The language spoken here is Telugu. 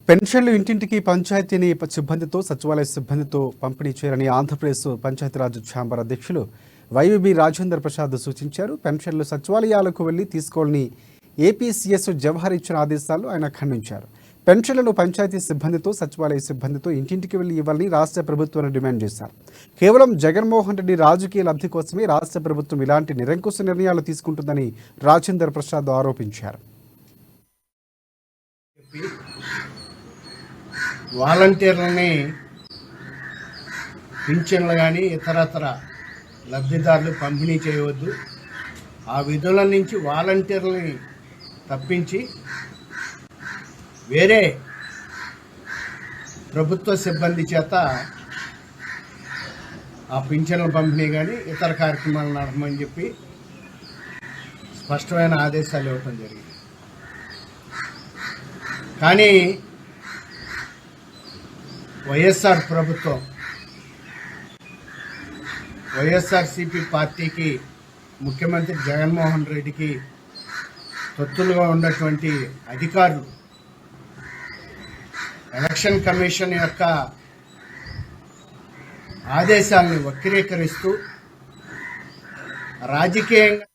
పెన్షన్లు ఇంటింటికి పంచాయతీని సిబ్బందితో సచివాలయ సిబ్బందితో పంపిణీ చేయాలని ఆంధ్రప్రదేశ్ పంచాయతీరాజ్ ఛాంబర్ అధ్యక్షులు వైవీబీ రాజేంద్ర ప్రసాద్ సూచించారు. పెన్షన్లు సచివాలయాలకు వెళ్లి తీసుకోవాలని ఏపీసీఎస్ జవహర్ ఇచ్చిన ఆదేశాలు ఆయన ఖండించారు. పెన్షన్లను పంచాయతీ సిబ్బందితో సచివాలయ సిబ్బందితో ఇంటింటికి వెళ్లి ఇవ్వాలని రాష్ట్ర ప్రభుత్వాన్ని డిమాండ్ చేశారు. కేవలం జగన్మోహన్ రెడ్డి రాజకీయ లబ్ధి కోసమే రాష్ట్ర ప్రభుత్వం ఇలాంటి నిరంకుశ నిర్ణయాలు తీసుకుంటుందని రాజేంద్ర ప్రసాద్ ఆరోపించారు. వాలంటీర్లని పింఛన్లు కానీ ఇతరతర లబ్ధిదారులు పంపిణీ చేయవద్దు. ఆ విధుల నుంచి వాలంటీర్లని తప్పించి వేరే ప్రభుత్వ సిబ్బంది చేత ఆ పింఛన్ల పంపిణీ కానీ ఇతర కార్యక్రమాలు నడపమని చెప్పి స్పష్టమైన ఆదేశాలు ఇవ్వటం జరిగింది. కానీ వైఎస్ఆర్ ప్రభుత్వం వైఎస్ఆర్సీపీ పార్టీకి ముఖ్యమంత్రి జగన్మోహన్ రెడ్డికి తొత్తులుగా ఉన్నటువంటి అధికారులు ఎలక్షన్ కమిషన్ యొక్క ఆదేశాలను వక్రీకరిస్తూ రాజకీయంగా